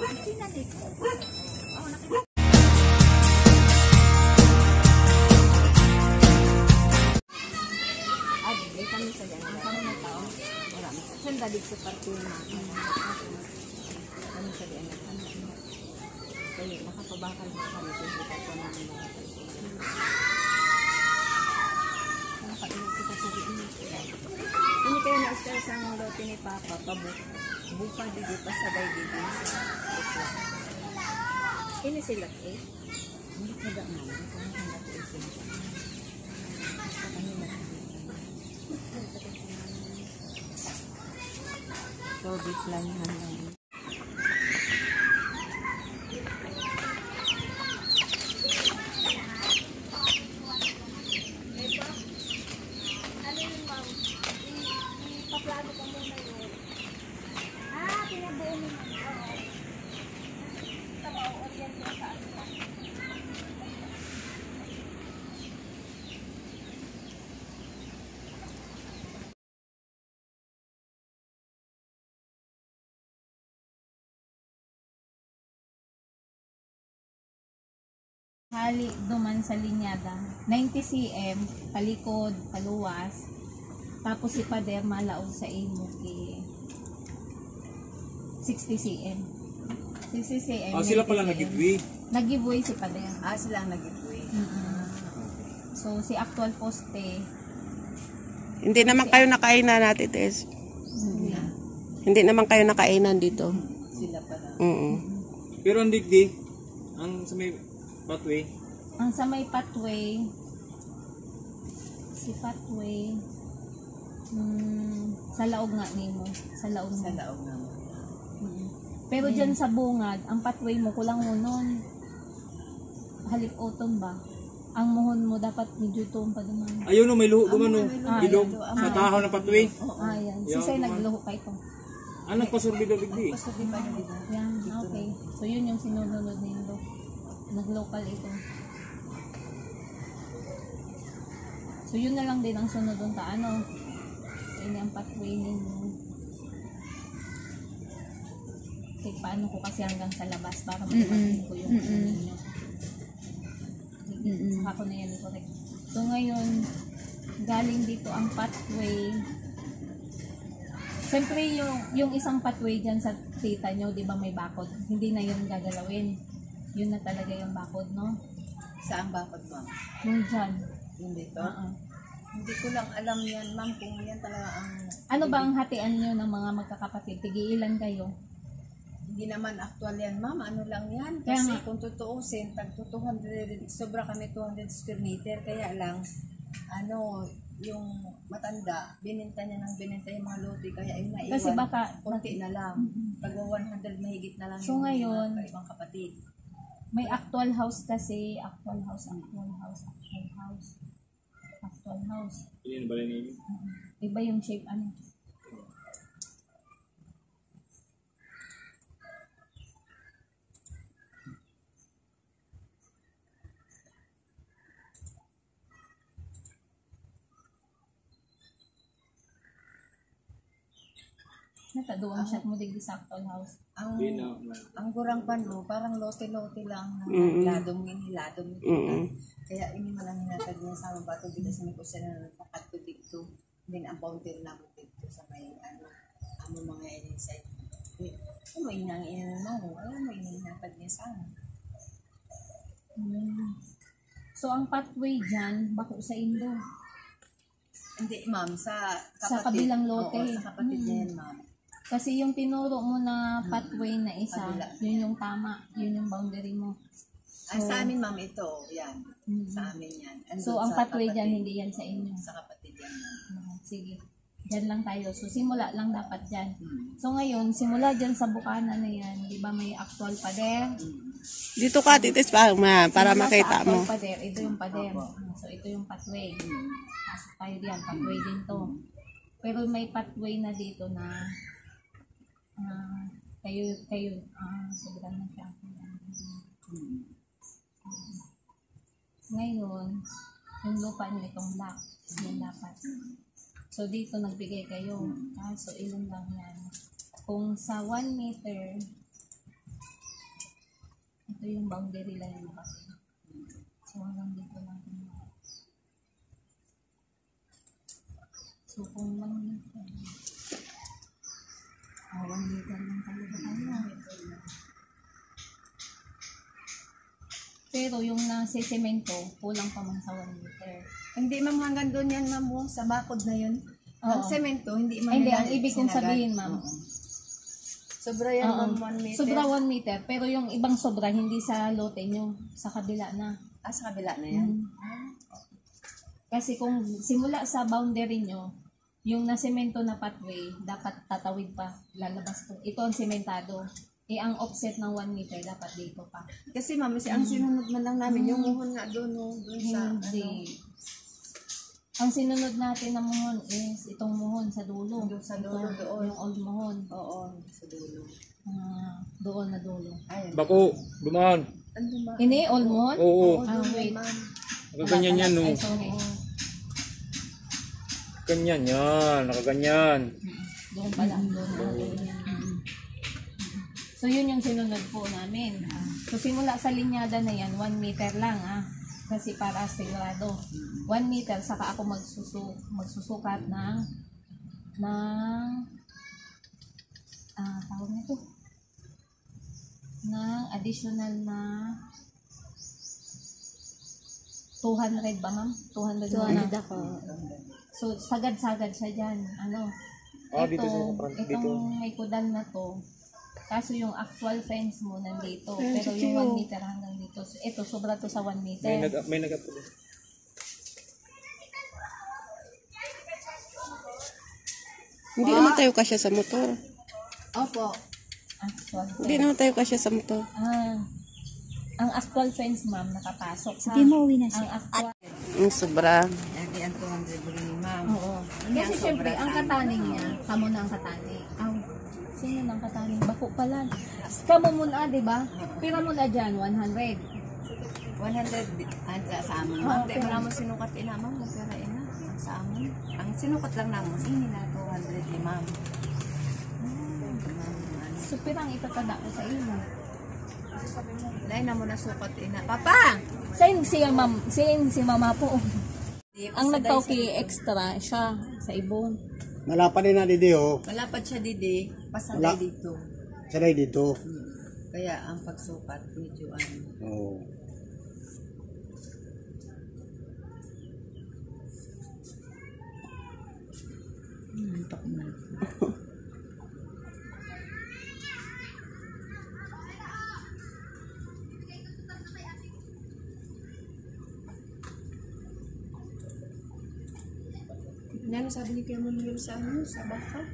Sinadik. Kami sa ganyan. Ang kami na tao. Marami. Sandalig sa partina. Kami sa ganyan. Kaya nakapabakal mo kami. Kasi ito namin mga partina. Nakainig kita sa rin. Hindi kayo na-stress ang lote ni Papa. Buka dito. Pasabay dito sa ito. Ini sila eh. Hindi ka daan. Kung hanap ko sila. Basta kami natin. So, bislanhan lang. Ano yun, ma'am? Ipaplano ka muna yun. Pinabuo mo naman. Oo. Tama, orient mo sa ano. Hali duman sa linyada 90 cm palikod paluwas tapos si pader malaog sa imo ki 60 cm 60 cm sila pala nag-giveaway si pader sila ang nag-giveaway. So si actual poste hindi naman kayo nakainan natin, Tess. Hindi naman kayo nakainan dito. Sila pala. Pero ang digdi ang sa may pathway. Ang sa may pathway, si pathway, sa laog nga nimo. Sa laog nga mo. Pero dyan sa bungad, ang pathway mo, kulang mo nun. Halip autumn ba? Ang muhon mo dapat medyo tuong pa duman. Ayun no, may luho dumano. Ilog sa tahaw ng pathway. Yan. Sisay nagluho pa ito. Nagpasurbi daw digdi. Nagpasurbi pa digdi. Yan, okay. So yun yung sinunod nito. Nag-local ito. So yun na lang din ang sunod ng taano. So ini ang pathway ninyo. Okay, paano ko kasi hanggang sa labas para mapagin ko yung ninyo. Saka ko na yan correct. So ngayon, galing dito ang pathway. Siyempre yung isang pathway dyan sa tita nyo, di ba may bakod? Hindi na yun gagalawin. Yun na talaga yung bakod, no? Saan bakod, ma'am? Yung dyan. Yung dito? Hindi ko lang alam yan, ma'am, kung yan talaga ang... Ano ba ang hatian nyo ng mga magkakapatid? Tigi-ilan kayo? Hindi naman actual yan, ma'am. Ano lang yan? Kasi kung tutuusin, tag 200, sobra kami 200 square meter. Kaya lang, yung matanda, bininta niya yung mga lote. Kaya yung naiwan, kasi baka, konti na lang. Pag 100 mahigit na lang so yung ngayon, mga ibang kapatid. May actual house kasi, actual house. Ilan ba rin yun? Iba yung shape, ano? Nataduang shot mo digdi sa actual house. Ang gurangpan mo, parang lote-lote lang. Ladom ini. Kaya ini malang hinatag niya sa bato dito sa may kusa na nagpakato dito. Then ang boundary na mo dito sa may mga inside. Ano inang mo? Alam mo hinatag niya sa So ang pathway dyan, bako sa Indo. Hindi, ma'am, sa kabilang lote. Oo, sa kapatid niya yan, ma'am. Kasi yung tinuro mo na pathway na isa, yun yung tama, yun yung boundary mo. So, sa amin, ma'am, ito, yan. Sa amin yan. So ang pathway dyan, hindi yan sa inyo. Sa kapatid yan. Sige, dyan lang tayo. So simula lang dapat dyan. So ngayon, simula dyan sa bukana na yan, di ba may actual pader? Dito ka, titis para makita mo. Pader, ito yung pader. So ito yung pathway. Pasok tayo diyan, pathway din to. Pero may pathway na dito na kayo sobrang na siya. Ngayon, yung lupa nyo itong black, yung dapat. So dito nagbigay kayo. So ilan lang yan. Kung sa 1 meter, Ito yung boundary line ba? So, hanggang dito lang. So, kung 1 meter. 1 meter lang talaga tayo. Pero yung nasa semento, kulang pa man sa 1 meter. Hindi ma'am, hanggang doon yan ma'am, oh, sa bakod na yun. Ang Oo. semento, hindi ma'am. Ay, hindi, nila ang ibig kong sinagad. sabihin, ma'am. Oo. Sobra yan Oo. ma'am, 1 meter. Sobra 1 meter, pero yung ibang sobra, hindi sa lote nyo, sa kabila na. Ah, sa kabila na yan. Kasi kung simula sa boundary nyo, yung nasemento na pathway, dapat tatawid pa, lalabas to. Ito ang sementado. Ang offset ng 1 meter, dapat dito pa. Kasi ma'am, ang sinunod man lang namin, yung muhon nga doon, no, doon sa, Hindi. Ang sinunod natin na muhon is itong muhon sa dulo. Doon sa dulo, Ito, doon. yung old muhon. oo, sa dulo. Doon na dulo. Ayun. Bako, dumaan. Ano ba? Ini, old muhon? Oo. Wait. Ma'am. Nakaganyan yan, no. Ay, sorry. Ganyan yan. Nakaganyan. Doon pala. Doon na dulo. So, yun yung sinunod po namin. So, simula sa linyada na yan, 1 meter lang, Kasi para sigurado. 1 meter, saka ako magsusukat ng tawag nito, ng additional na 200 ba, ma'am? 200 na. ako. So, sagad-sagad siya dyan. Dito sa front, dito. Itong may kudan na to, kaso yung actual fence mo nandito, pero yung 1 meter hanggang dito. So, ito, sobra to sa 1 meter. May nag-upload. Hindi naman tayo kasya sa motor. Opo. Actual Hindi fence. naman tayo kasya sa motor. Ang actual fence, ma'am, nakapasok. Hindi mo uwi na siya. Ang actual, Sobra. Lagi ang 200 rin, ma'am. oo. Kasi syempre, ang kataning niya, kamo na ang kataning. Sino nang kataning? Bako pala. Kamo muna, di ba? Pira mo na dyan, 100. 100 sa amin. Oo, Ma'am, di pero- mo naman sinukat ina, ma'am. Magpira ina. Sa amin. Ang sinukat lang namin, ini na 200 ni ma'am. So, pirang itatada ko sa iyo. Dahil na mo na sukat ina. Papa! Sin si mama po. Di, Ang pasaday nagtauki siya. extra siya sa ibon. Malapan din na didi oh. Malapad siya didi. Pasaday Wala. dito. Saray dito. Kaya ang pagsukat, medyo ano. Oh. Ano sabi ni Kuya Manuel sa ano? Sa baka?